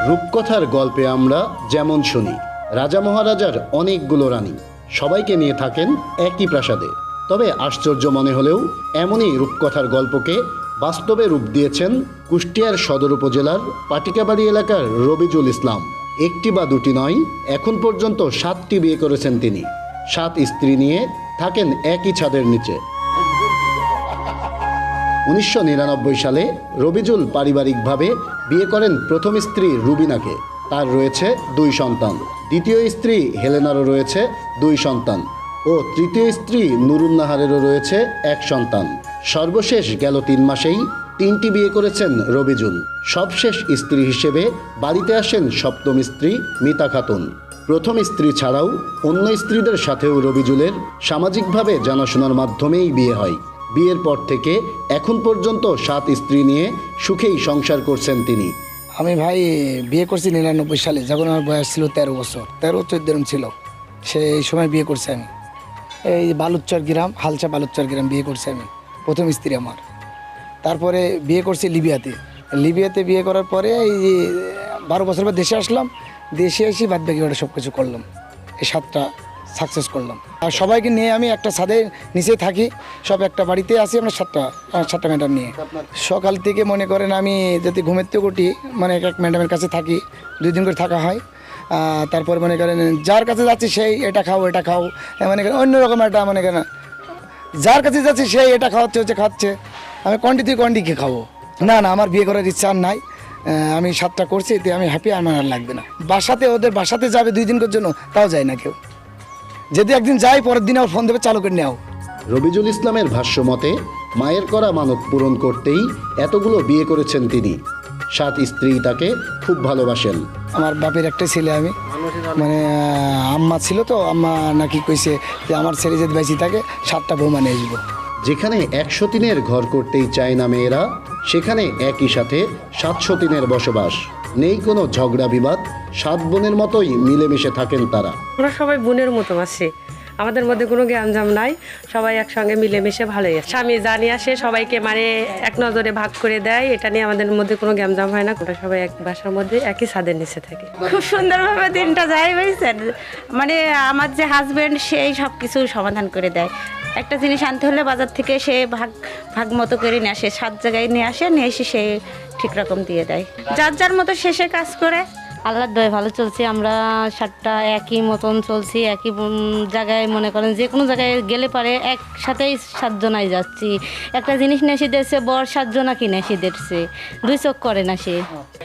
রূপকথার গল্পে আমরা যেমন শুনি রাজা মহারাজার অনেকগুলো রানী সবাইকে নিয়ে থাকেন একই প্রাসাদে। তবে আশ্চর্য মনে হলেও এমনই রূপকথার গল্পকে বাস্তবে রূপ দিয়েছেন কুষ্টিয়ার সদর উপজেলার পাটিকাবাড়ি এলাকার রবিজুল ইসলাম। একটি বা দুটি নয়, এখন পর্যন্ত 7টি বিয়ে করেছেন তিনি। 7 স্ত্রী নিয়ে থাকেন একই ছাদের নিচে। 1999 সালে রবিজুল পারিবারিকভাবে বিয়ে করেন প্রথম স্ত্রী রুবিনাকে। তার রয়েছে 2 সন্তান। দ্বিতীয় স্ত্রী হেলেনারও রয়েছে 2 সন্তান ও তৃতীয় স্ত্রী নুরুন্নাহারেরও রয়েছে 1 সন্তান। সর্বশেষ গেল 3 মাসেই 3টি বিয়ে করেছেন রবিজুল। সবশেষ স্ত্রী হিসেবে বাড়িতে আসেন 7ম স্ত্রী মিতা খাতুন। প্রথম স্ত্রী ছাড়াও অন্য স্ত্রীদের সাথেও রবিজুলের সামাজিকভাবে জানাশোনার মাধ্যমেই বিয়ে হয়। বিয়ের পর থেকে এখন পর্যন্ত 7 স্ত্রী নিয়ে সুখেই সংসার করছেন তিনি। আমি ভাই বিয়ে করছি 99 সালে, যখন আমার বয়স ছিল 13 বছর, 13-14 ছিল। সেই সময় বিয়ে করছি আমি এই বালুচর গ্রাম, হালচা বালুচর গ্রাম বিয়ে করছি আমি, প্রথম স্ত্রী আমার। তারপরে বিয়ে করছি লিবিয়াতে বিয়ে করার পরে এই 12 বছর পর দেশে আসলাম। দেশে এসে বাদ বাকি ওটা সব কিছু করলাম, এই 7টা সাকসেস করলাম। আর সবাইকে নিয়ে আমি একটা ছাদের নিচে থাকি, সব একটা বাড়িতে আসি আমরা 7টা ম্যাডাম নিয়ে। সকাল থেকে মনে করেন আমি যদি ঘুমের থেকে উঠি, মানে এক ম্যাডামের কাছে থাকি, 2 দিন করে থাকা হয়। তারপর মনে করেন যার কাছে যাচ্ছি সেই এটা খাও মনে করেন অন্যরকম একটা মনে করেন যার কাছে যাচ্ছি সেই এটা খাওয়াচ্ছে আমি কোয়ান্টিটি খাবো না, আমার বিয়ে করার ইচ্ছা আর নাই। আমি 7টা করছি, এতে আমি হ্যাপি, আমার আর লাগবে না। ওদের বাসাতে যাবে 2 দিনের জন্য, তাও যায় না কেউ। যদি একদিন যাই, পরের দিন আবার ফোন দেবে চালু করে নেও। রবিজুল ইসলামের ভাষ্য মতে মায়ের করা মানত পূরণ করতেই এতগুলো বিয়ে করেছেন তিনি। 7 স্ত্রী তাকে খুব ভালোবাসেন। আমার বাপের একটাই ছেলে, আমি মানে আম্মা ছিল তো, আম্মা নাকি কইছে যে আমার ছেলে যদি বেঁচে থাকে 7টা বৌমা নিয়ে আসবো। যেখানে 103-এর ঘর করতেই চায় না মেয়েরা, সেখানে একই সাথে 703-এর বসবাস। নেই কোনো ঝগড়া বিবাদ, 7 বোনের মতোই মিলেমিশে থাকেন তারা। আমরা সবাই বোনের মতো আছি, আমাদের মধ্যে কোনো জ্ঞানজাম নাই, সবাই একসঙ্গে মিলেমিশে ভালোই আছে। স্বামী জানিয়ে আসে সবাইকে মানে এক নজরে ভাগ করে দেয়, এটা নিয়ে আমাদের মধ্যে কোনো জ্ঞানজাম হয় না। ওটা সবাই এক বাসার মধ্যে একই ছাদের নিচে থাকে। খুব সুন্দরভাবে দিনটা যায়, বুঝছেন। মানে আমার যে হাজব্যান্ড, সেই সব কিছু সমাধান করে দেয়। একটা জিনিস আনতে হলে বাজার থেকে সে ভাগ মতো করে নিয়ে আসে, 7 জায়গায় নিয়ে এসে সে ঠিক রকম দিয়ে দেয়। যার মতো শেষে কাজ করে। আল্লাহর দয়ায় ভালো চলছে। আমরা 7টা একই মতন চলছি, একই জায়গায় মনে করেন যে কোনো জায়গায় গেলে পারে একসাথেই 7 জনাই যাচ্ছি। একটা জিনিস নেশি দিচ্ছে, বর 7 জনা কি নেশি দিচ্ছে, 2 চোখ করে না সে।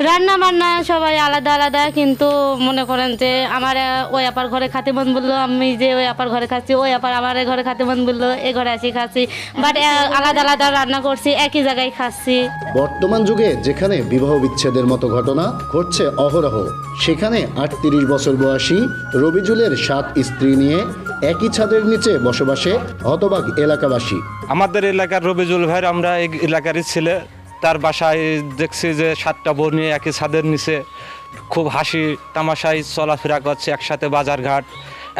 রান্না বান্না সবাই আলাদা আলাদা, কিন্তু মনে করেন যে আমার ওই আপার ঘরে খাতে মন বললো, আমি যে ওই আপার ঘরে খাচ্ছি, ওই আপার আমার ঘরে খাতে মন বললো, এই ঘরে আসি খাচ্ছি, বাট আলাদা আলাদা রান্না করছি, একই জায়গায় খাচ্ছি। বর্তমান যুগে যেখানে বিবাহ বিচ্ছেদের মতো ঘটনা ঘটছে অহরহ, সেখানে 38 বছর বয়সী রবিজুলের 7 স্ত্রী নিয়ে একই ছাদের নিচে বসবাসে হতবাক এলাকাবাসী। আমাদের এলাকার রবিজুল ভাই, আমরা এই এলাকারই ছেলে, তার বাসায় দেখছি যে 7টা বউ নিয়ে একই ছাদের নিচে খুব হাসি তামাশায় চলাফেরা করছে, একসাথে বাজারঘাট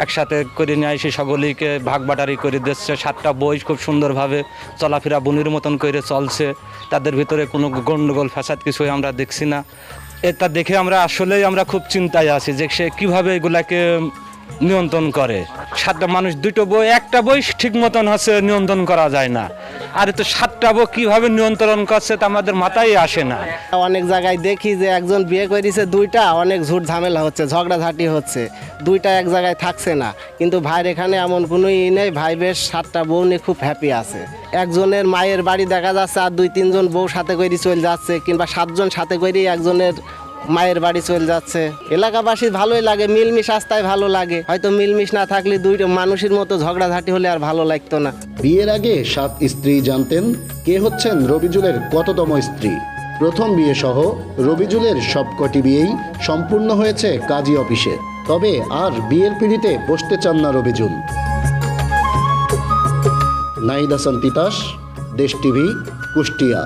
একসাথে করে নিয়ে এসে সকলেইকে ভাগ বাটারি করে দিচ্ছে। 7টা বই খুব সুন্দরভাবে চলাফেরা বোনের মতন করে চলছে, তাদের ভিতরে কোনো গণ্ডগোল ফ্যাসাদ কিছুই আমরা দেখছি না। এটা দেখে আমরা খুব চিন্তায় আছি যে সে কীভাবে এগুলাকে নিয়ন্ত্রণ করে। 7টা মানুষ 2টো বই, একটা বই ঠিক মতন হচ্ছে নিয়ন্ত্রণ করা যায় না, আর তো 7টা বই কীভাবে নিয়ন্ত্রণ করছে তা আমাদের মাথায় আসে না। অনেক জায়গায় দেখি যে একজন বিয়ে করেছে 2টা, অনেক ঝুট ঝামেলা হচ্ছে, ঝগড়াঝাটি হচ্ছে, 2টা এক জায়গায় থাকছে না। কিন্তু ভাইয়ের এখানে এমন কোনো নেই, ভাই বেশ 7টা বউ নিয়ে খুব হ্যাপি আছে। একজনের মায়ের বাড়ি দেখা যাচ্ছে আর 2-3 জন বউ সাথে করে চলে যাচ্ছে, কিংবা 7 জন সাথে করেই একজনের মায়ের বাড়ি চলে যাচ্ছে। এলাকাবাসী ভালোই লাগে, মিলমিশ আসতায় ভালো লাগে। হয়তো মিলমিশ না থাকলে 2টা মানুষের মতো ঝগড়াঝাটি হলে আর ভালো লাগতো না। বিয়ের আগে 7 স্ত্রী জানতেন কে হচ্ছেন রবিজুলের কততম স্ত্রী। প্রথম বিয়ে সহ রবিজুলের সবকটি বিয়েই সম্পূর্ণ হয়েছে কাজী অফিসে। তবে আর বিয়ের পিঁড়িতে বসতে চান না রবিজুল। নাহিদ হাসান তিতাস, দেশ টিভি, কুষ্টিয়া।